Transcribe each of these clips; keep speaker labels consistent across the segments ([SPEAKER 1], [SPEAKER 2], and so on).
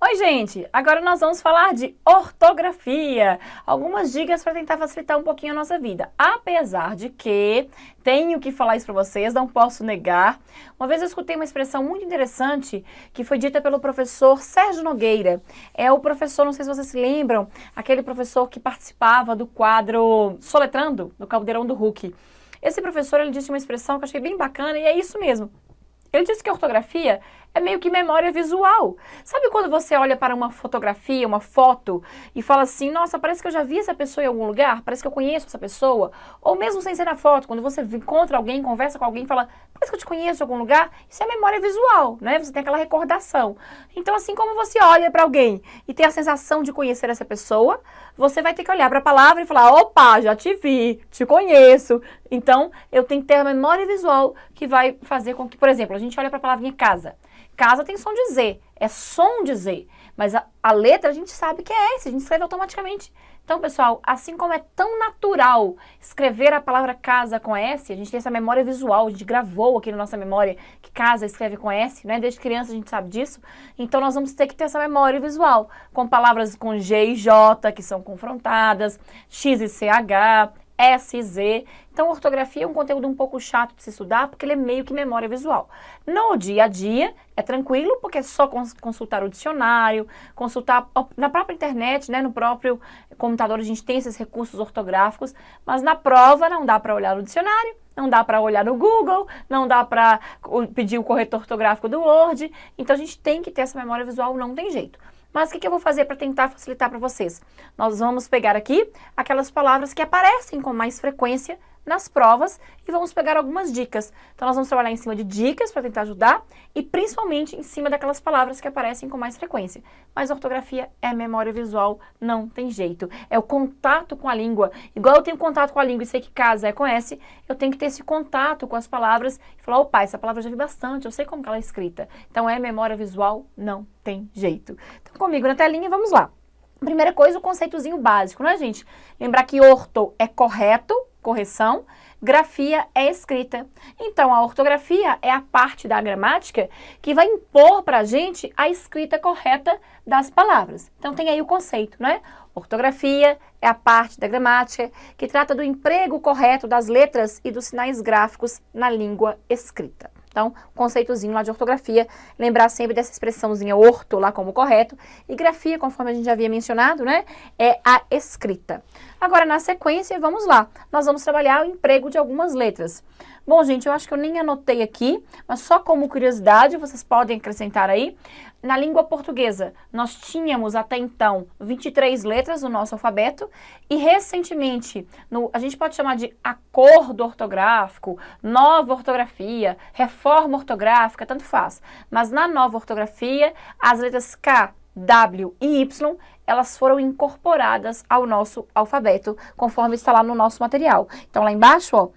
[SPEAKER 1] Oi, gente! Agora nós vamos falar de ortografia. Algumas dicas para tentar facilitar um pouquinho a nossa vida. Apesar de que tenho que falar isso para vocês, não posso negar. Uma vez eu escutei uma expressão muito interessante que foi dita pelo professor Sérgio Nogueira. É o professor, não sei se vocês se lembram, aquele professor que participava do quadro Soletrando, do Caldeirão do Hulk. Esse professor, ele disse uma expressão que eu achei bem bacana e é isso mesmo. Ele disse que a ortografia é meio que memória visual. Sabe quando você olha para uma fotografia, uma foto, e fala assim, nossa, parece que eu já vi essa pessoa em algum lugar, parece que eu conheço essa pessoa. Ou mesmo sem ser na foto, quando você encontra alguém, conversa com alguém e fala, parece que eu te conheço em algum lugar, isso é memória visual, né? Você tem aquela recordação. Então, assim como você olha para alguém e tem a sensação de conhecer essa pessoa, você vai ter que olhar para a palavra e falar, opa, já te vi, te conheço. Então, eu tenho que ter a memória visual que vai fazer com que, por exemplo, a gente olha para a palavrinha casa. Casa tem som de Z, é som de Z, mas a letra a gente sabe que é S, a gente escreve automaticamente. Então, pessoal, assim como é tão natural escrever a palavra casa com S, a gente tem essa memória visual, a gente gravou aqui na nossa memória que casa escreve com S, né? Desde criança a gente sabe disso. Então, nós vamos ter que ter essa memória visual, com palavras com G e J, que são confrontadas, X e CH, S e Z. Então, a ortografia é um conteúdo um pouco chato de se estudar, porque ele é meio que memória visual. No dia a dia, é tranquilo, porque é só consultar o dicionário, consultar na própria internet, né, no próprio computador, a gente tem esses recursos ortográficos, mas na prova não dá para olhar no dicionário, não dá para olhar no Google, não dá para pedir o corretor ortográfico do Word, então a gente tem que ter essa memória visual, não tem jeito. Mas o que eu vou fazer para tentar facilitar para vocês? Nós vamos pegar aqui aquelas palavras que aparecem com mais frequência nas provas e vamos pegar algumas dicas. Então, nós vamos trabalhar em cima de dicas para tentar ajudar e principalmente em cima daquelas palavras que aparecem com mais frequência. Mas a ortografia é memória visual, não tem jeito. É o contato com a língua. Igual eu tenho contato com a língua e sei que casa é com S, eu tenho que ter esse contato com as palavras e falar, opa, essa palavra eu já vi bastante, eu sei como que ela é escrita. Então, é memória visual, não tem jeito. Então, comigo na telinha, vamos lá. Primeira coisa, o conceitozinho básico, né, gente? Lembrar que orto é correto, correção, grafia é escrita. Então, a ortografia é a parte da gramática que vai impor para a gente a escrita correta das palavras. Então, tem aí o conceito, né? Ortografia é a parte da gramática que trata do emprego correto das letras e dos sinais gráficos na língua escrita. Então, conceitozinho lá de ortografia, lembrar sempre dessa expressãozinha orto lá como correto, e grafia, conforme a gente já havia mencionado, né, é a escrita. Agora, na sequência, vamos lá, nós vamos trabalhar o emprego de algumas letras. Bom, gente, eu acho que eu nem anotei aqui, mas só como curiosidade, vocês podem acrescentar aí. Na língua portuguesa, nós tínhamos até então 23 letras no nosso alfabeto e recentemente, a gente pode chamar de acordo ortográfico, nova ortografia, reforma ortográfica, tanto faz. Mas na nova ortografia, as letras K, W e Y, elas foram incorporadas ao nosso alfabeto, conforme está lá no nosso material. Então, lá embaixo, ó,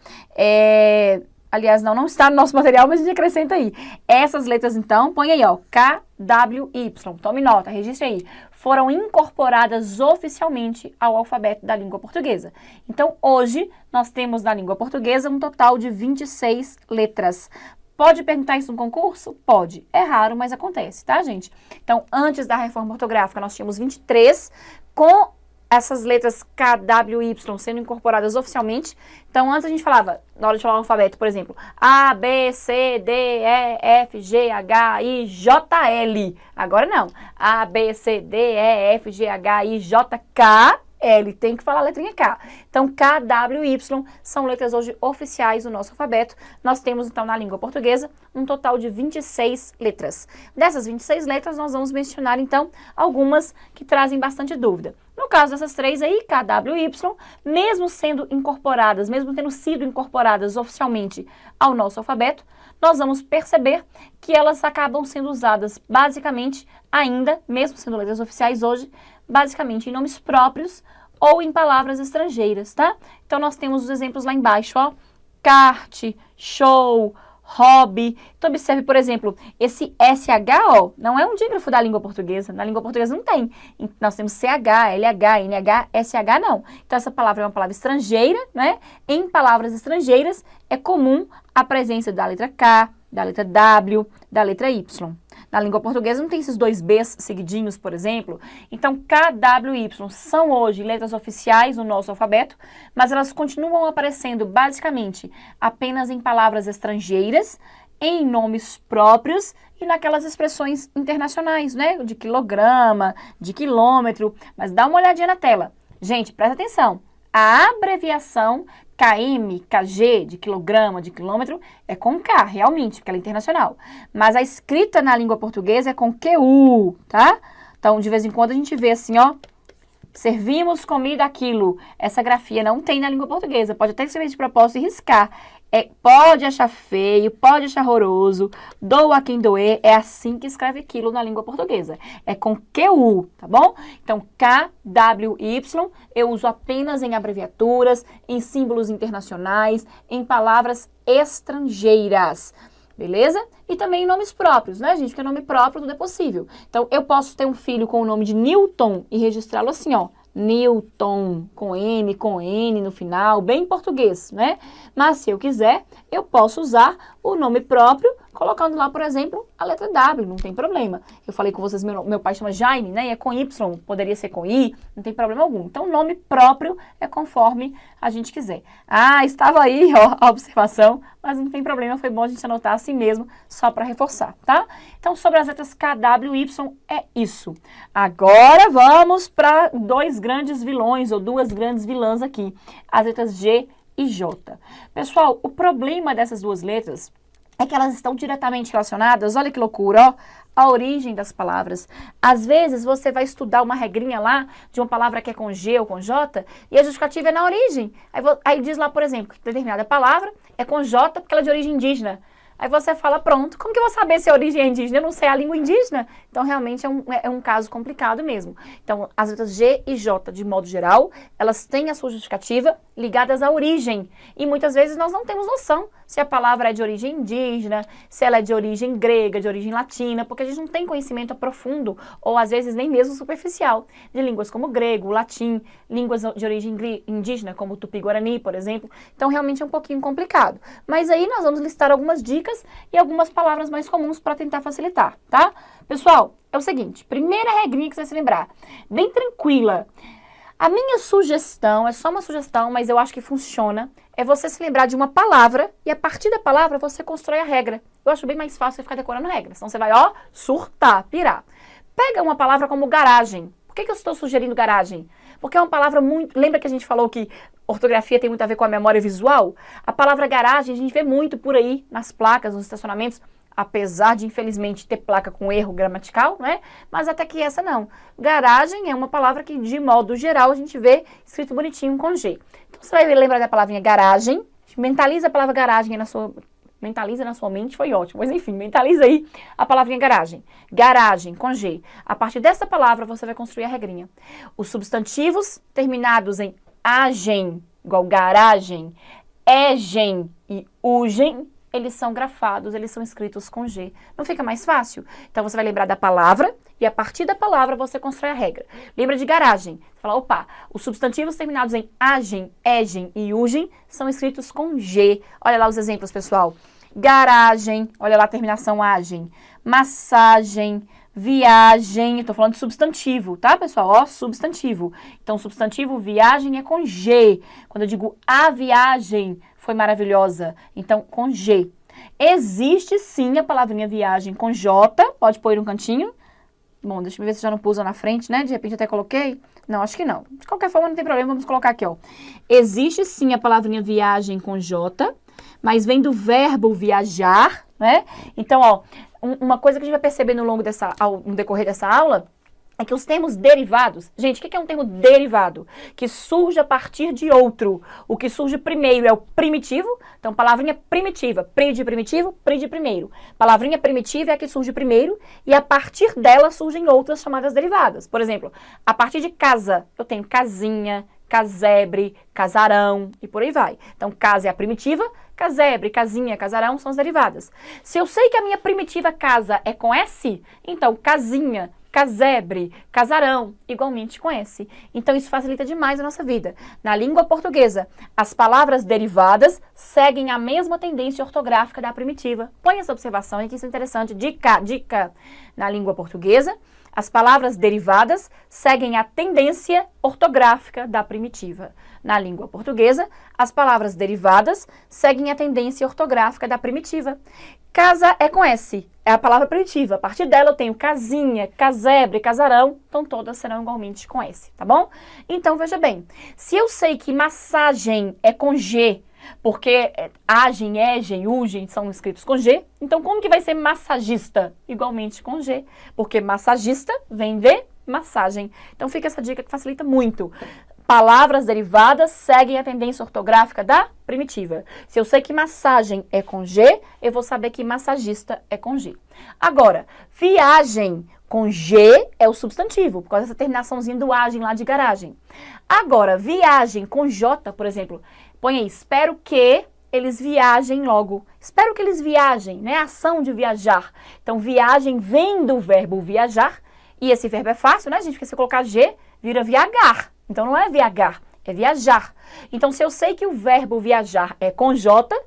[SPEAKER 1] aliás, não está no nosso material, mas a gente acrescenta aí. Essas letras, então, põe aí, ó, K, W, Y. Tome nota, registre aí. Foram incorporadas oficialmente ao alfabeto da língua portuguesa. Então, hoje, nós temos na língua portuguesa um total de 26 letras. Pode perguntar isso no concurso? Pode. É raro, mas acontece, tá, gente? Então, antes da reforma ortográfica, nós tínhamos 23, com essas letras K, W e Y sendo incorporadas oficialmente. Então, antes a gente falava, na hora de falar o alfabeto, por exemplo, A, B, C, D, E, F, G, H, I, J, L. Agora não. A, B, C, D, E, F, G, H, I, J, K, L, tem que falar a letrinha K. Então, K, W e Y são letras hoje oficiais do nosso alfabeto. Nós temos, então, na língua portuguesa, um total de 26 letras. Dessas 26 letras, nós vamos mencionar, então, algumas que trazem bastante dúvida. No caso dessas três aí, K, W e Y, mesmo sendo incorporadas, mesmo tendo sido incorporadas oficialmente ao nosso alfabeto, nós vamos perceber que elas acabam sendo usadas basicamente ainda, mesmo sendo letras oficiais hoje, basicamente em nomes próprios ou em palavras estrangeiras, tá? Então, nós temos os exemplos lá embaixo, ó. Kart, show, hobby. Então, observe, por exemplo, esse SH, ó, não é um dígrafo da língua portuguesa. Na língua portuguesa não tem. Nós temos CH, LH, NH, SH não. Então, essa palavra é uma palavra estrangeira, né? Em palavras estrangeiras, é comum a presença da letra K, da letra W, da letra Y. Na língua portuguesa não tem esses dois Bs seguidinhos, por exemplo. Então, K, W e Y são hoje letras oficiais no nosso alfabeto, mas elas continuam aparecendo basicamente apenas em palavras estrangeiras, em nomes próprios e naquelas expressões internacionais, né? De quilograma, de quilômetro. Mas dá uma olhadinha na tela. Gente, presta atenção. A abreviação KM, KG, de quilograma, de quilômetro, é com K, realmente, porque ela é internacional. Mas a escrita na língua portuguesa é com QU, tá? Então, de vez em quando a gente vê assim, ó, servimos comida aquilo. Essa grafia não tem na língua portuguesa. Pode até escrever de propósito e riscar. Pode achar feio, pode achar horroroso, doa a quem doer, é assim que escreve aquilo na língua portuguesa. É com QU, tá bom? Então, K, W, Y, eu uso apenas em abreviaturas, em símbolos internacionais, em palavras estrangeiras. Beleza? E também em nomes próprios, né, gente? Porque nome próprio tudo é possível. Então, eu posso ter um filho com o nome de Newton e registrá-lo assim, ó. Newton, com M, com N no final, bem em português, né? Mas se eu quiser, eu posso usar o nome próprio, colocando lá, por exemplo, a letra W, não tem problema. Eu falei com vocês, meu pai chama Jaime, né? E é com Y, poderia ser com I, não tem problema algum. Então, o nome próprio é conforme a gente quiser. Ah, estava aí, ó, a observação, mas não tem problema, foi bom a gente anotar assim mesmo, só para reforçar, tá? Então, sobre as letras K, W e Y, é isso. Agora, vamos para dois grandes vilões, ou duas grandes vilãs aqui, as letras G e J. Pessoal, o problema dessas duas letras é que elas estão diretamente relacionadas, olha que loucura, ó, a origem das palavras. Às vezes você vai estudar uma regrinha lá de uma palavra que é com G ou com J e a justificativa é na origem. Aí diz lá, por exemplo, que determinada palavra é com J porque ela é de origem indígena. Aí você fala, pronto, como que eu vou saber se a origem é indígena? Eu não sei a língua indígena. Então, realmente, é um caso complicado mesmo. Então, as letras G e J, de modo geral, elas têm a sua justificativa ligadas à origem. E muitas vezes nós não temos noção se a palavra é de origem indígena, se ela é de origem grega, de origem latina, porque a gente não tem conhecimento profundo, ou às vezes nem mesmo superficial, de línguas como grego, latim, línguas de origem indígena, como o tupi-guarani, por exemplo. Então, realmente é um pouquinho complicado. Mas aí nós vamos listar algumas dicas e algumas palavras mais comuns para tentar facilitar, tá? Pessoal, é o seguinte, primeira regrinha que você vai se lembrar, bem tranquila. A minha sugestão, é só uma sugestão, mas eu acho que funciona, é você se lembrar de uma palavra e a partir da palavra você constrói a regra. Eu acho bem mais fácil você ficar decorando regras. Então você vai, ó, surtar, pirar. Pega uma palavra como garagem. Por que eu estou sugerindo garagem? Porque é uma palavra muito... Lembra que a gente falou que ortografia tem muito a ver com a memória visual? A palavra garagem a gente vê muito por aí, nas placas, nos estacionamentos, apesar de, infelizmente, ter placa com erro gramatical, né? Mas até que essa não. Garagem é uma palavra que, de modo geral, a gente vê escrito bonitinho com G. Então, você vai lembrar da palavrinha garagem, mentaliza a palavra garagem na sua... Mentaliza na sua mente, foi ótimo. Mas enfim, mentaliza aí a palavrinha garagem. Garagem, com G. A partir dessa palavra, você vai construir a regrinha. Os substantivos terminados em agem, igual garagem, egen e ugem, eles são grafados, eles são escritos com G. Não fica mais fácil? Então, você vai lembrar da palavra e a partir da palavra você constrói a regra. Lembra de garagem. Você fala, opa, os substantivos terminados em agem, egen e ugem são escritos com G. Olha lá os exemplos, pessoal. Garagem, olha lá a terminação agem. Massagem, viagem, eu tô falando de substantivo, tá, pessoal? Ó, substantivo. Então, substantivo, viagem é com G. Quando eu digo a viagem foi maravilhosa, então com G. Existe sim a palavrinha viagem com J, pode pôr no cantinho. Bom, deixa eu ver se já não pus na frente, né? De repente até coloquei. Não, acho que não. De qualquer forma, não tem problema, vamos colocar aqui, ó. Existe sim a palavrinha viagem com J, mas vem do verbo viajar, né? Então, ó, uma coisa que a gente vai perceber no decorrer dessa aula é que os termos derivados... Gente, o que é um termo derivado? Que surge a partir de outro. O que surge primeiro é o primitivo. Então, palavrinha primitiva. Pri de primitivo, pri de primeiro. Palavrinha primitiva é a que surge primeiro e a partir dela surgem outras chamadas derivadas. Por exemplo, a partir de casa, eu tenho casinha, casebre, casarão e por aí vai. Então, casa é a primitiva, casebre, casinha, casarão são as derivadas. Se eu sei que a minha primitiva casa é com S, então casinha, casebre, casarão, igualmente com S. Então isso facilita demais a nossa vida. Na língua portuguesa, as palavras derivadas seguem a mesma tendência ortográfica da primitiva. Põe essa observação aí que isso é interessante. Dica, dica. Na língua portuguesa, as palavras derivadas seguem a tendência ortográfica da primitiva. Na língua portuguesa, as palavras derivadas seguem a tendência ortográfica da primitiva. Casa é com S, é a palavra primitiva. A partir dela eu tenho casinha, casebre, casarão, então todas serão igualmente com S, tá bom? Então veja bem, se eu sei que massagem é com G, porque agem, egem, ugem são escritos com G, então como que vai ser massagista? Igualmente com G, porque massagista vem de massagem. Então fica essa dica que facilita muito. Palavras derivadas seguem a tendência ortográfica da primitiva. Se eu sei que massagem é com G, eu vou saber que massagista é com G. Agora, viagem com G é o substantivo, por causa dessa terminaçãozinha do agem lá de garagem. Agora, viagem com J, por exemplo, põe aí, espero que eles viajem logo. Espero que eles viajem, né? A ação de viajar. Então, viagem vem do verbo viajar, e esse verbo é fácil, né, gente? Porque se eu colocar G, vira viagar. Então, não é viagar, é viajar. Então, se eu sei que o verbo viajar é com J,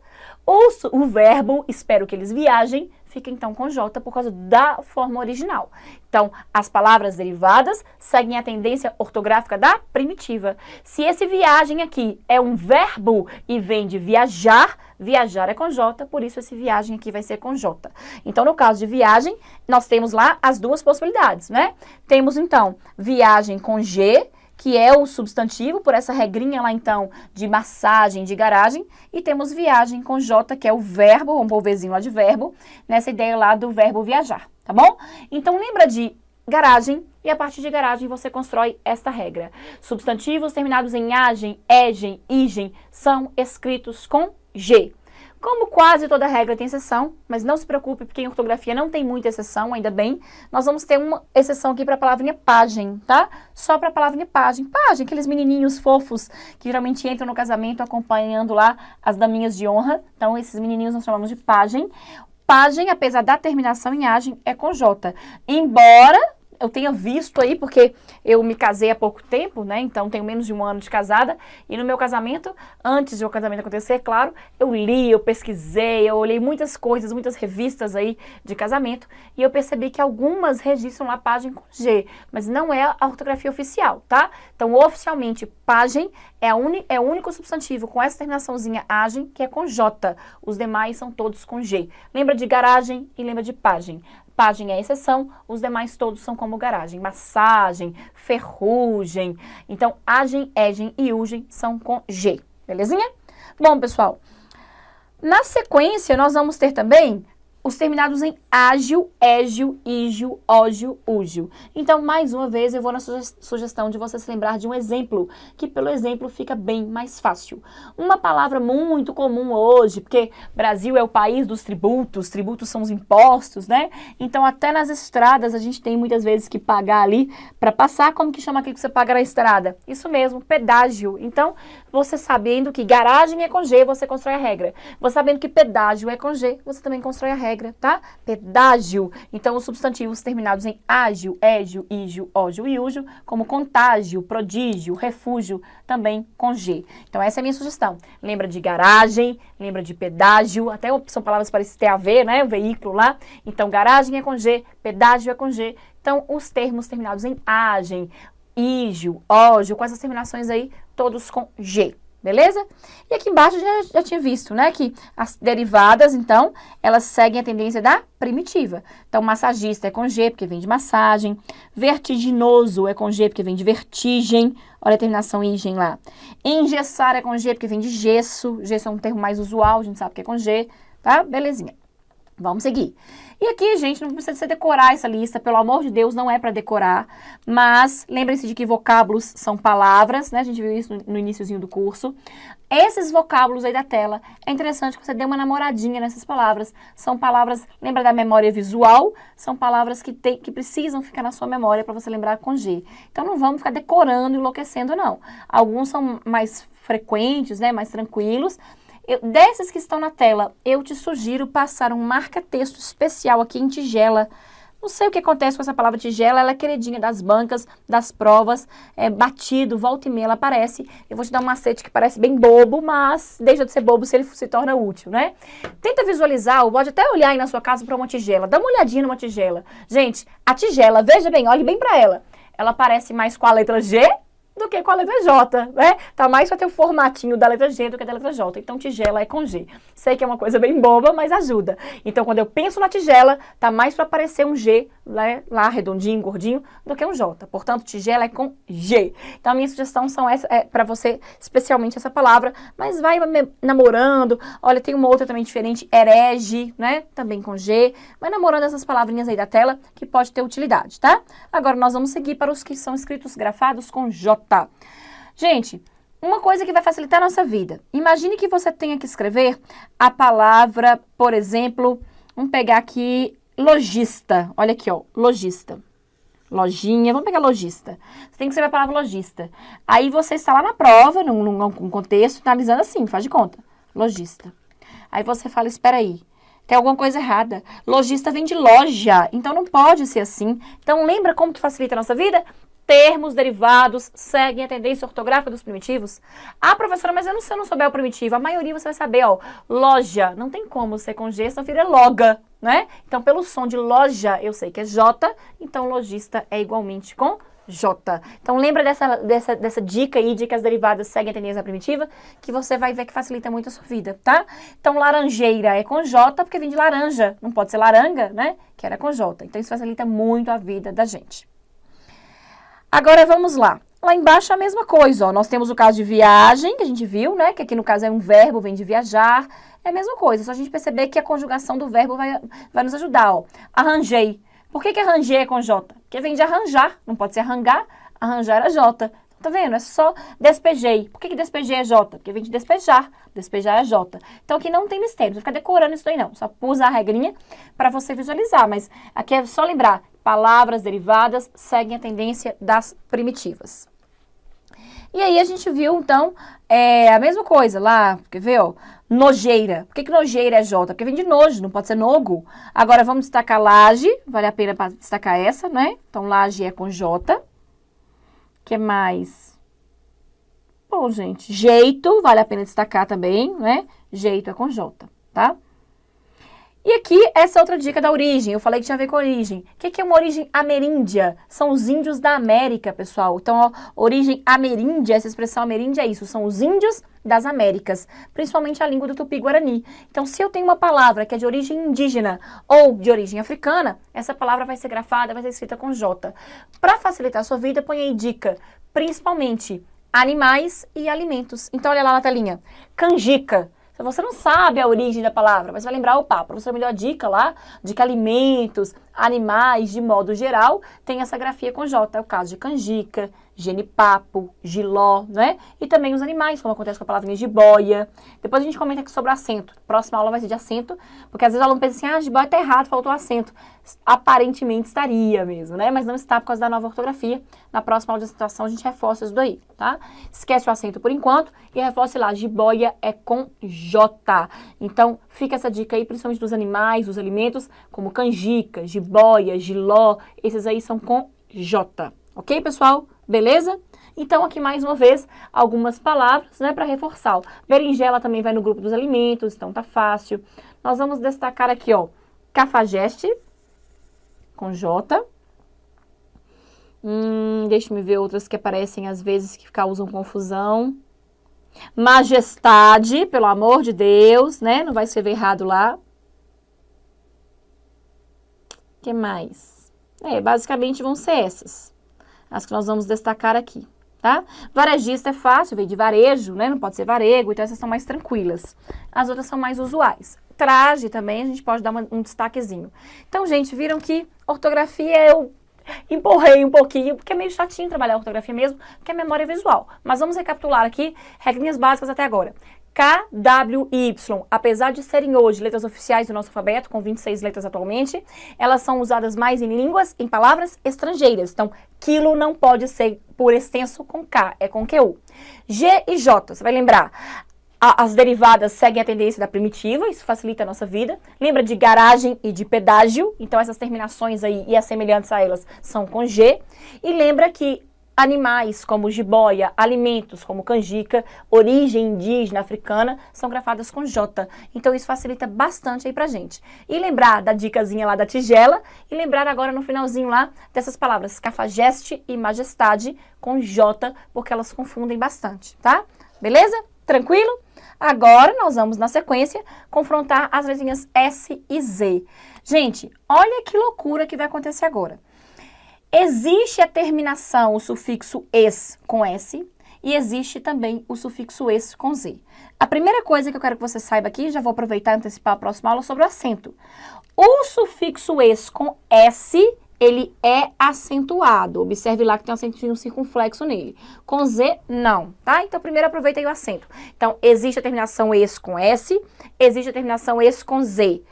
[SPEAKER 1] o verbo espero que eles viajem fica então com J por causa da forma original. Então, as palavras derivadas seguem a tendência ortográfica da primitiva. Se esse viagem aqui é um verbo e vem de viajar, viajar é com J, por isso esse viagem aqui vai ser com J. Então, no caso de viagem, nós temos lá as duas possibilidades, né? Temos então viagem com G, que é o substantivo, por essa regrinha lá, então, de massagem, de garagem, e temos viagem com J, que é o verbo, vamos pôr o Vzinho lá de verbo, nessa ideia lá do verbo viajar, tá bom? Então, lembra de garagem, e a partir de garagem você constrói esta regra. Substantivos terminados em agem, egem, igem, são escritos com G. Como quase toda regra tem exceção, mas não se preocupe, porque em ortografia não tem muita exceção, ainda bem, nós vamos ter uma exceção aqui para a palavrinha pajem, tá? Só para a palavrinha pajem. Pajem, aqueles menininhos fofos que geralmente entram no casamento acompanhando lá as daminhas de honra. Então, esses menininhos nós chamamos de pajem. Pajem, apesar da terminação em agem, é com J. Embora eu tenha visto aí, porque eu me casei há pouco tempo, né? Então, tenho menos de um ano de casada. E no meu casamento, antes de o casamento acontecer, claro, eu li, eu pesquisei, eu olhei muitas coisas, muitas revistas aí de casamento. E eu percebi que algumas registram lá pajem com G, mas não é a ortografia oficial, tá? Então, oficialmente, pajem é o único substantivo com essa terminaçãozinha agem, que é com J. Os demais são todos com G. Lembra de garagem e lembra de pajem. Pajem é a exceção, os demais todos são como garagem. Massagem, ferrugem. Então, agem, egem e ugem são com G. Belezinha? Bom, pessoal, na sequência nós vamos ter também os terminados em ágil, égio, ígio, ógio, úgio. Então, mais uma vez, eu vou na sugestão de você se lembrar de um exemplo, que pelo exemplo fica bem mais fácil. Uma palavra muito comum hoje, porque Brasil é o país dos tributos são os impostos, né? Então, até nas estradas a gente tem muitas vezes que pagar ali para passar. Como que chama aquilo que você paga na estrada? Isso mesmo, pedágio. Então, você sabendo que garagem é com G, você constrói a regra. Você sabendo que pedágio é com G, você também constrói a regra, tá? Pedágio. Então, os substantivos terminados em ágil, égio, ígio, ógio e úgio, como contágio, prodígio, refúgio, também com G. Então, essa é a minha sugestão. Lembra de garagem, lembra de pedágio, até são palavras parecidas ter a ver, né? O veículo lá. Então, garagem é com G, pedágio é com G. Então, os termos terminados em agem, ígio, ógio, com essas terminações aí, todos com G. Beleza? E aqui embaixo já tinha visto, né, que as derivadas, então, elas seguem a tendência da primitiva. Então, massagista é com G, porque vem de massagem. Vertiginoso é com G, porque vem de vertigem. Olha a terminação igen lá. Engessar é com G, porque vem de gesso. Gesso é um termo mais usual, a gente sabe que é com G, tá? Belezinha. Vamos seguir. E aqui, gente, não precisa você decorar essa lista, pelo amor de Deus, não é para decorar, mas lembrem-se de que vocábulos são palavras, né? A gente viu isso no iniciozinho do curso. Esses vocábulos aí da tela, é interessante que você dê uma namoradinha nessas palavras. São palavras, lembra da memória visual? São palavras que precisam ficar na sua memória para você lembrar com G. Então, não vamos ficar decorando, enlouquecendo, não. Alguns são mais frequentes, né? Mais tranquilos. Desses que estão na tela, eu te sugiro passar um marca-texto especial aqui em tigela Não sei o que acontece com essa palavra tigela, ela é queridinha das bancas, das provas, é batido, volta e meia ela aparece. Eu vou te dar um macete que parece bem bobo, mas deixa de ser bobo se ele se torna útil, né? Tenta visualizar, ou pode até olhar aí na sua casa para uma tigela, dá uma olhadinha numa tigela. Gente, a tigela, veja bem, olhe bem para ela. Ela parece mais com a letra G do que com a letra J, né? Tá mais pra ter o formatinho da letra G do que da letra J. Então, tigela é com G. Sei que é uma coisa bem boba, mas ajuda. Então, quando eu penso na tigela, tá mais pra parecer um G, né, lá redondinho, gordinho, do que um J. Portanto, tigela é com G. Então, a minha sugestão são essa, é pra você, especialmente essa palavra, mas vai namorando. Olha, tem uma outra também diferente, herege, né? Também com G. Vai namorando essas palavrinhas aí da tela, que pode ter utilidade, tá? Agora, nós vamos seguir para os que são escritos grafados com J. Gente, uma coisa que vai facilitar a nossa vida. Imagine que você tenha que escrever a palavra, por exemplo, vamos pegar aqui, lojista. Olha aqui, ó, lojista. Lojinha, vamos pegar lojista. Você tem que escrever a palavra lojista. Aí você está lá na prova, num contexto, analisando assim, faz de conta. Lojista. Aí você fala, espera aí. Tem alguma coisa errada. Lojista vem de loja, então não pode ser assim. Então lembra como que facilita a nossa vida? Termos derivados seguem a tendência ortográfica dos primitivos. Ah, professora, mas se eu não souber o primitivo, a maioria você vai saber, ó, loja. Não tem como ser com G, senão vira loga, né? Então, pelo som de loja, eu sei que é J, então lojista é igualmente com J. Então, lembra dessa dica aí de que as derivadas seguem a tendência primitiva, que você vai ver que facilita muito a sua vida, tá? Então, laranjeira é com J, porque vem de laranja. Não pode ser laranga, né? Que era com J. Então, isso facilita muito a vida da gente. Agora vamos lá. Lá embaixo é a mesma coisa, ó. Nós temos o caso de viagem, que a gente viu, né? Que aqui no caso é um verbo, vem de viajar. É a mesma coisa, só a gente perceber que a conjugação do verbo vai nos ajudar, ó. Arranjei. Por que arranjei é com J? Porque vem de arranjar, não pode ser arranjar, arranjar era J. Tá vendo? É só despejei. Por que despejei é J? Porque vem de despejar. Despejar é J. Então aqui não tem mistério, não vai ficar decorando isso daí não. Só pus a regrinha para você visualizar, mas aqui é só lembrar. Palavras derivadas seguem a tendência das primitivas. E aí a gente viu, então, a mesma coisa lá, quer ver, ó, nojeira. Por que nojeira é J? Porque vem de nojo, não pode ser nogo. Agora vamos destacar laje, vale a pena destacar essa, né? Então, laje é com J. Que mais? Bom, gente, jeito, vale a pena destacar também, né? Jeito é com J, tá? E aqui, essa outra dica da origem, eu falei que tinha a ver com origem. O que é uma origem ameríndia? São os índios da América, pessoal. Então, ó, origem ameríndia, essa expressão ameríndia é isso, são os índios das Américas, principalmente a língua do Tupi-Guarani. Então, se eu tenho uma palavra que é de origem indígena ou de origem africana, essa palavra vai ser grafada, vai ser escrita com J. Para facilitar a sua vida, põe aí dica, principalmente animais e alimentos. Então, olha lá na telinha, canjica. Se você não sabe a origem da palavra, mas vai lembrar, opa, a professora me deu a dica lá de que alimentos, animais, de modo geral, tem essa grafia com J. É o caso de canjica, genipapo, giló, né? E também os animais, como acontece com a palavrinha jiboia. Depois a gente comenta aqui sobre acento. Próxima aula vai ser de acento, porque às vezes o aluno pensa assim, jiboia tá errado, faltou acento. Aparentemente estaria mesmo, né? Mas não está por causa da nova ortografia. Na próxima aula de acentuação a gente reforça isso daí, tá? Esquece o acento por enquanto e reforce lá, jiboia é com J. Então, fica essa dica aí, principalmente dos animais, dos alimentos, como canjica, jiboia, giló, esses aí são com J. Ok, pessoal? Beleza? Então, aqui mais uma vez, algumas palavras, né, para reforçar. Ó. Berinjela também vai no grupo dos alimentos, então tá fácil. Nós vamos destacar aqui, ó, cafajeste, com J. Deixa eu ver outras que aparecem às vezes que causam confusão. Majestade, pelo amor de Deus, né? Não vai escrever errado lá. O que mais? Basicamente vão ser essas. As que nós vamos destacar aqui, tá? Varejista é fácil, vem de varejo, né? Não pode ser varego, então essas são mais tranquilas. As outras são mais usuais. Traje também, a gente pode dar um destaquezinho. Então, gente, viram que ortografia eu empurrei um pouquinho, porque é meio chatinho trabalhar a ortografia mesmo, porque é memória visual. Mas vamos recapitular aqui, regrinhas básicas até agora. K, W e Y, apesar de serem hoje letras oficiais do nosso alfabeto, com 26 letras atualmente, elas são usadas mais em línguas, em palavras estrangeiras. Então, quilo não pode ser por extenso com K, é com QU. G e J, você vai lembrar. As derivadas seguem a tendência da primitiva, isso facilita a nossa vida. Lembra de garagem e de pedágio, então essas terminações aí e as semelhantes a elas são com G. E lembra que animais como jiboia, alimentos como canjica, origem indígena africana, são grafadas com J. Então isso facilita bastante aí pra gente. E lembrar da dicasinha lá da tigela e lembrar agora no finalzinho lá dessas palavras cafajeste e majestade com J, porque elas confundem bastante, tá? Beleza? Tranquilo? Agora nós vamos na sequência confrontar as letrinhas S e Z. Gente, olha que loucura que vai acontecer agora. Existe a terminação, o sufixo -es com S, e existe também o sufixo -es com Z. A primeira coisa que eu quero que você saiba aqui, já vou aproveitar e antecipar a próxima aula sobre o acento. O sufixo -es com S, ele é acentuado. Observe lá que tem um acentinho circunflexo nele. Com Z, não, tá? Então, primeiro aproveita aí o acento. Então, existe a terminação -es com S, existe a terminação -es com Z.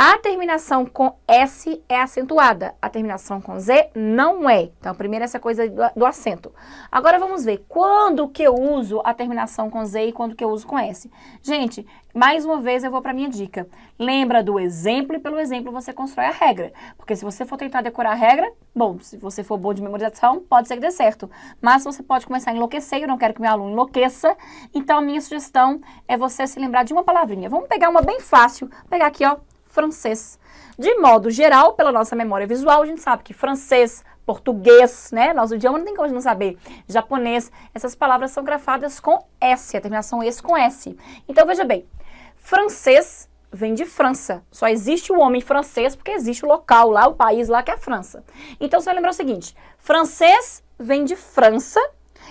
[SPEAKER 1] A terminação com S é acentuada, a terminação com Z não é. Então, primeiro essa coisa do acento. Agora vamos ver quando que eu uso a terminação com Z e quando que eu uso com S. Gente, mais uma vez eu vou para a minha dica. Lembra do exemplo e pelo exemplo você constrói a regra. Porque se você for tentar decorar a regra, bom, se você for bom de memorização, pode ser que dê certo. Mas você pode começar a enlouquecer, eu não quero que meu aluno enlouqueça. Então, a minha sugestão é você se lembrar de uma palavrinha. Vamos pegar uma bem fácil, pegar aqui, ó, francês. De modo geral, pela nossa memória visual, a gente sabe que francês, português, né? Nosso idioma não tem como a gente não saber. Japonês, essas palavras são grafadas com S, a terminação -es com S. Então, veja bem, francês vem de França. Só existe o homem francês porque existe o local lá, o país lá que é a França. Então, você vai lembrar o seguinte, francês vem de França,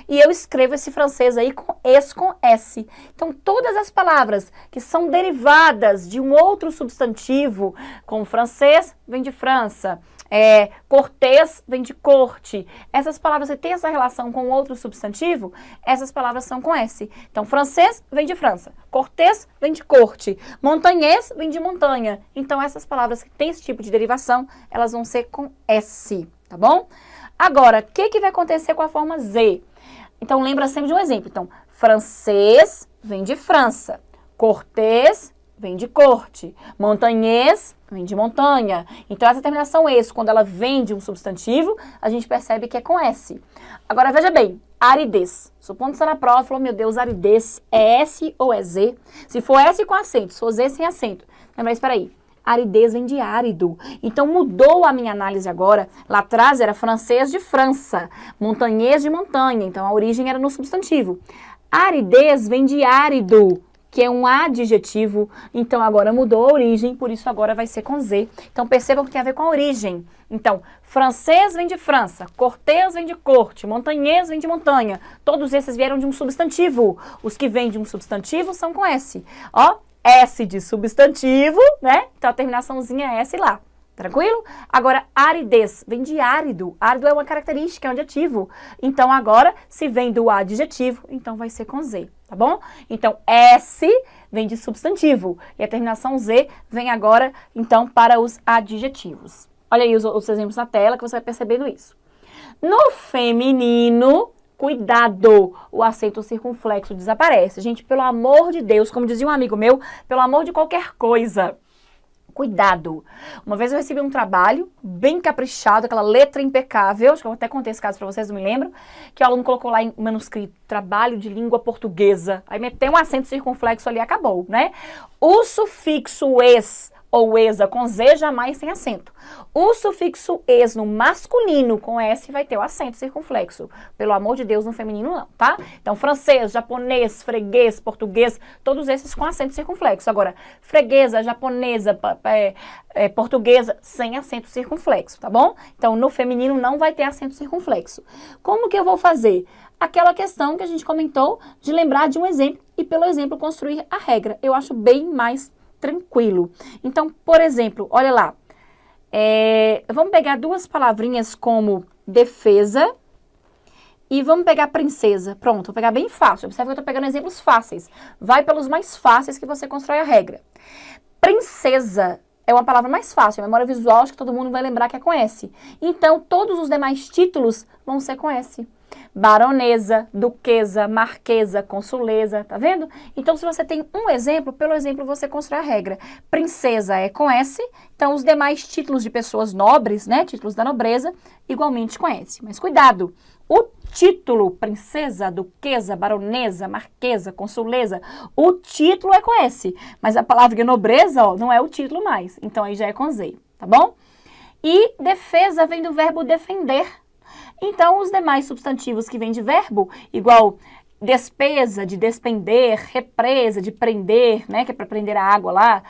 [SPEAKER 1] e eu escrevo esse francês aí com -es com S. Então, todas as palavras que são derivadas de um outro substantivo, como francês, vem de França, cortês vem de corte. Essas palavras que têm essa relação com outro substantivo, essas palavras são com S. Então, francês vem de França, cortês vem de corte, montanhês vem de montanha. Então, essas palavras que têm esse tipo de derivação, elas vão ser com S, tá bom? Agora, o que vai acontecer com a forma Z? Então, lembra sempre de um exemplo. Então, francês vem de França, cortês vem de corte, montanhês vem de montanha. Então, essa terminação -es, quando ela vem de um substantivo, a gente percebe que é com S. Agora, veja bem, aridez. Supondo que está na prova, falou, meu Deus, aridez é S ou é Z? Se for S com acento, se for Z sem acento. Lembra, espera aí. Aridez vem de árido. Então, mudou a minha análise agora. Lá atrás era francês de França, montanhês de montanha. Então, a origem era no substantivo. Aridez vem de árido, que é um adjetivo. Então, agora mudou a origem, por isso agora vai ser com Z. Então, percebam que tem a ver com a origem. Então, francês vem de França, cortês vem de corte, montanhês vem de montanha. Todos esses vieram de um substantivo. Os que vêm de um substantivo são com S. Ó, S de substantivo, né? Então, a terminaçãozinha é S lá. Tranquilo? Agora, aridez vem de árido. Árido é uma característica, é um adjetivo. Então, agora, se vem do adjetivo, então vai ser com Z, tá bom? Então, S vem de substantivo. E a terminação Z vem agora, então, para os adjetivos. Olha aí os exemplos na tela que você vai percebendo isso. No feminino, cuidado, o acento circunflexo desaparece. Gente, pelo amor de Deus, como dizia um amigo meu, pelo amor de qualquer coisa, cuidado. Uma vez eu recebi um trabalho bem caprichado, aquela letra impecável, acho que eu até contei esse caso para vocês, não me lembro, que o aluno colocou lá em manuscrito, trabalho de língua portuguesa. Aí meteu um acento circunflexo ali e acabou, né? O sufixo -es ou -esa com Z jamais tem acento. O sufixo -es no masculino com S vai ter o acento circunflexo. Pelo amor de Deus, no feminino não, tá? Então, francês, japonês, freguês, português, todos esses com acento circunflexo. Agora, freguesa, japonesa, portuguesa, sem acento circunflexo, tá bom? Então, no feminino não vai ter acento circunflexo. Como que eu vou fazer? Aquela questão que a gente comentou de lembrar de um exemplo e, pelo exemplo, construir a regra. Eu acho bem mais tranquilo. Então, por exemplo, olha lá. Vamos pegar duas palavrinhas como defesa e vamos pegar princesa. Pronto, vou pegar bem fácil. Observe que eu estou pegando exemplos fáceis. Vai pelos mais fáceis que você constrói a regra. Princesa é uma palavra mais fácil. A memória visual, acho que todo mundo vai lembrar que é com S. Então, todos os demais títulos vão ser com S. baronesa, duquesa, marquesa, consuleza, tá vendo? Então, se você tem um exemplo, pelo exemplo você constrói a regra. Princesa é com S, então os demais títulos de pessoas nobres, né, títulos da nobreza, igualmente com S. Mas cuidado, o título, princesa, duquesa, baronesa, marquesa, consuleza, o título é com S, mas a palavra nobreza, ó, não é o título mais, então aí já é com Z, tá bom? E defesa vem do verbo defender. Então, os demais substantivos que vêm de verbo, igual despesa, de despender, represa, de prender, né, que é para prender a água lá.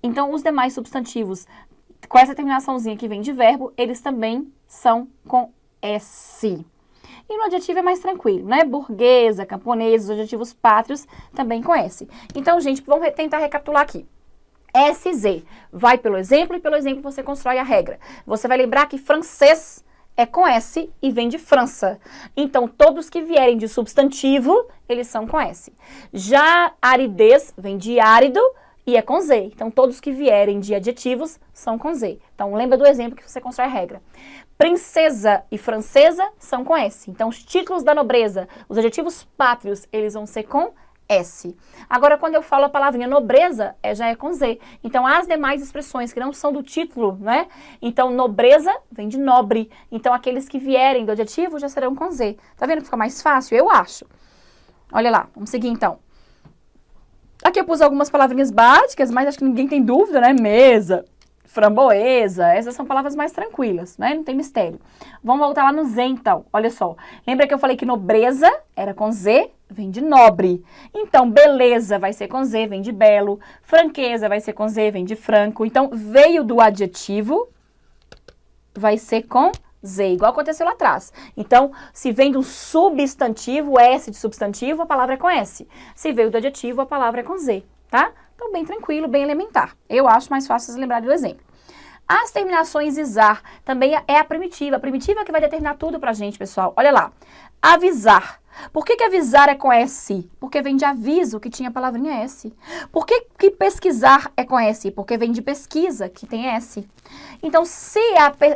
[SPEAKER 1] Então, os demais substantivos com essa terminaçãozinha que vem de verbo, eles também são com S. E no adjetivo é mais tranquilo, né? Burguesa, camponesa, os adjetivos pátrios também com S. Então, gente, vamos tentar recapitular aqui. SZ vai pelo exemplo e pelo exemplo você constrói a regra. Você vai lembrar que francês é com S e vem de França. Então, todos que vierem de substantivo, eles são com S. Já aridez vem de árido e é com Z. Então, todos que vierem de adjetivos são com Z. Então, lembra do exemplo que você constrói a regra. Princesa e francesa são com S. Então, os títulos da nobreza, os adjetivos pátrios, eles vão ser com S. Agora, quando eu falo a palavrinha nobreza, já é com Z. Então, as demais expressões que não são do título, né? Então, nobreza vem de nobre. Então, aqueles que vierem do adjetivo já serão com Z. Tá vendo que fica mais fácil? Eu acho. Olha lá, vamos seguir então. Aqui eu pus algumas palavrinhas básicas, mas acho que ninguém tem dúvida, né? Mesa, framboesa, essas são palavras mais tranquilas, né? Não tem mistério. Vamos voltar lá no Z, então. Olha só. Lembra que eu falei que nobreza era com Z? Vem de nobre. Então, beleza vai ser com Z, vem de belo. Franqueza vai ser com Z, vem de franco. Então, veio do adjetivo, vai ser com Z, igual aconteceu lá atrás. Então, se vem do substantivo, S de substantivo, a palavra é com S. Se veio do adjetivo, a palavra é com Z, tá? Então, bem tranquilo, bem elementar. Eu acho mais fácil vocês lembrarem do exemplo. As terminações isar também é a primitiva. A primitiva que vai determinar tudo pra gente, pessoal. Olha lá. Avisar. Por que avisar é com S? Porque vem de aviso, que tinha a palavrinha S. Por que pesquisar é com S? Porque vem de pesquisa, que tem S. Então, se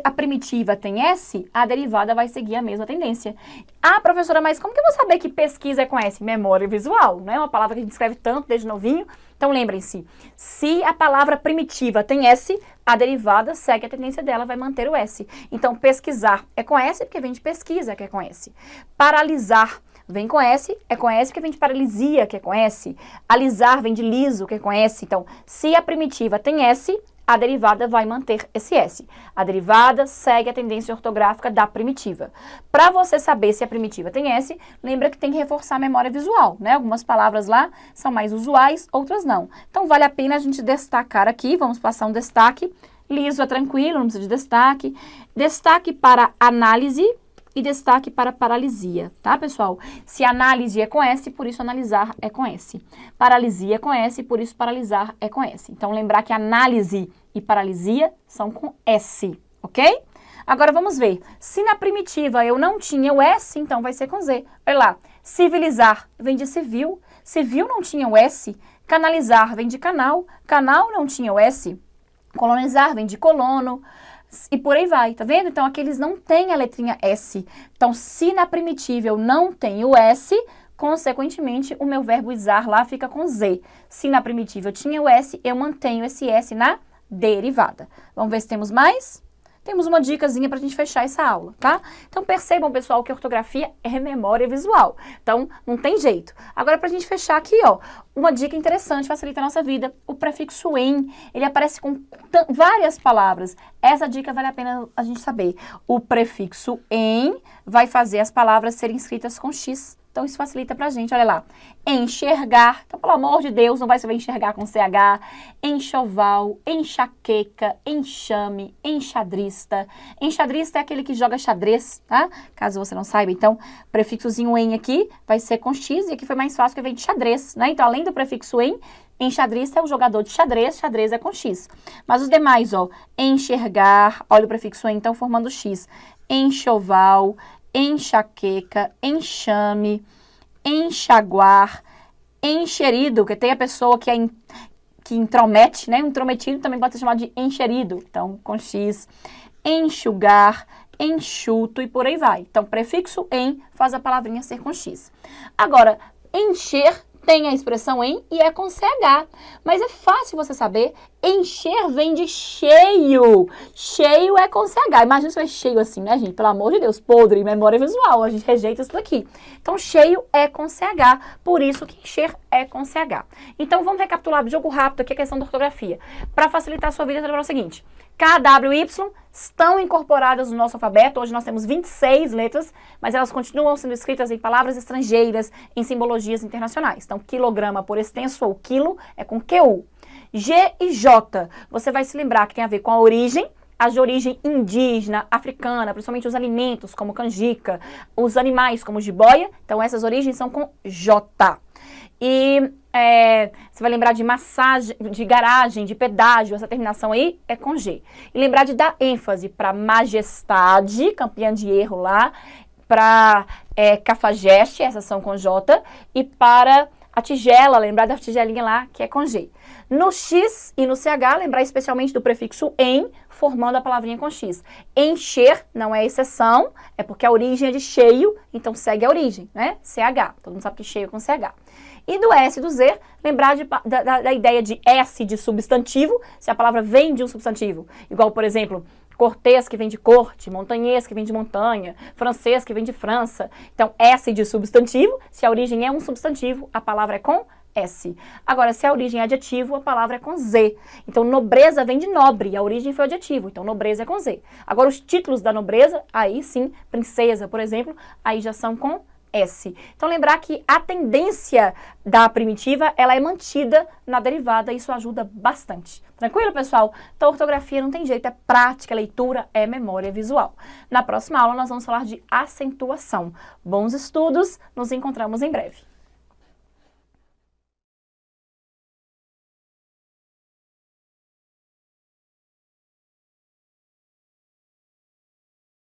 [SPEAKER 1] a primitiva tem S, a derivada vai seguir a mesma tendência. Ah, professora, mas como que eu vou saber que pesquisa é com S? Memória visual, né? Uma palavra que a gente escreve tanto desde novinho. Então, lembrem-se, se a palavra primitiva tem S, a derivada segue a tendência dela, vai manter o S. Então, pesquisar é com S, porque vem de pesquisa, que é com S. Paralisar vem com S, é com S, porque vem de paralisia, que é com S. Alisar vem de liso, que é com S. Então, se a primitiva tem S, a derivada vai manter esse S. A derivada segue a tendência ortográfica da primitiva. Para você saber se a primitiva tem S, lembra que tem que reforçar a memória visual, né? Algumas palavras lá são mais usuais, outras não. Então, vale a pena a gente destacar aqui, vamos passar um destaque. Liso é tranquilo, não precisa de destaque. Destaque para análise e destaque para paralisia, tá, pessoal? Se análise é com S, por isso analisar é com S. Paralisia é com S, por isso paralisar é com S. Então, lembrar que análise e paralisia são com S, ok? Agora, vamos ver. Se na primitiva eu não tinha o S, então vai ser com Z. Olha lá. Civilizar vem de civil. Civil não tinha o S. Canalizar vem de canal. Canal não tinha o S. Colonizar vem de colono. E por aí vai, tá vendo? Então, aqueles não têm a letrinha S. Então, se na primitiva eu não tenho o S, consequentemente, o meu verbo isar lá fica com Z. Se na primitiva eu tinha o S, eu mantenho esse S na derivada. Vamos ver se temos mais? Temos uma dicasinha pra gente fechar essa aula, tá? Então, percebam, pessoal, que ortografia é memória visual. Então, não tem jeito. Agora, pra gente fechar aqui, ó, uma dica interessante, facilita a nossa vida. O prefixo em, ele aparece com várias palavras. Essa dica vale a pena a gente saber. O prefixo em vai fazer as palavras serem escritas com X. Então, isso facilita pra gente, olha lá. Enxergar, então, pelo amor de Deus, não vai saber enxergar com CH. Enxoval, enxaqueca, enxame, enxadrista. Enxadrista é aquele que joga xadrez, tá? Caso você não saiba, então, prefixozinho em aqui vai ser com X, e aqui foi mais fácil que vem de xadrez, né? Então, além do prefixo em, enxadrista é o jogador de xadrez, xadrez é com X. Mas os demais, ó, enxergar, olha o prefixo em, então, formando X. Enxoval, enxaqueca, enxame, enxaguar, enxerido, que tem a pessoa que intromete, né? Intrometido também pode ser chamado de enxerido, então com X. Enxugar, enxuto e por aí vai. Então, prefixo em faz a palavrinha ser com X. Agora, encher tem a expressão em e é com CH. Mas é fácil você saber, encher vem de cheio. Cheio é com CH. Imagina se é cheio assim, né, gente? Pelo amor de Deus, podre, memória visual, a gente rejeita isso daqui. Então, cheio é com CH, por isso que encher é com CH. Então, vamos recapitular de jogo rápido aqui a questão da ortografia. Para facilitar a sua vida, você vai lembrar o seguinte. K, W e Y estão incorporadas no nosso alfabeto. Hoje nós temos 26 letras, mas elas continuam sendo escritas em palavras estrangeiras, em simbologias internacionais. Então, quilograma por extenso ou quilo é com QU. G e J, você vai se lembrar que tem a ver com a origem, as de origem indígena, africana, principalmente os alimentos como canjica, os animais como jiboia. Então, essas origens são com J. E você vai lembrar de massagem, de garagem, de pedágio, essa terminação aí é com G. E lembrar de dar ênfase para majestade, campeã de erro lá, para cafajeste, essas são com J, e para a tigela, lembrar da tigelinha lá, que é com G. No X e no CH, lembrar especialmente do prefixo em, formando a palavrinha com X. Encher não é exceção, é porque a origem é de cheio, então segue a origem, né? CH, todo mundo sabe que cheio é com CH. E do S e do Z, lembrar da ideia de S de substantivo, se a palavra vem de um substantivo. Igual, por exemplo, cortês que vem de corte, montanhês que vem de montanha, francês que vem de França. Então, S de substantivo, se a origem é um substantivo, a palavra é com S. Agora, se a origem é adjetivo, a palavra é com Z. Então, nobreza vem de nobre, a origem foi adjetivo, então nobreza é com Z. Agora, os títulos da nobreza, aí sim, princesa, por exemplo, aí já são com S. Então, lembrar que a tendência da primitiva, ela é mantida na derivada, isso ajuda bastante. Tranquilo, pessoal? Então, ortografia não tem jeito, é prática, leitura, é memória visual. Na próxima aula, nós vamos falar de acentuação. Bons estudos, nos encontramos em breve.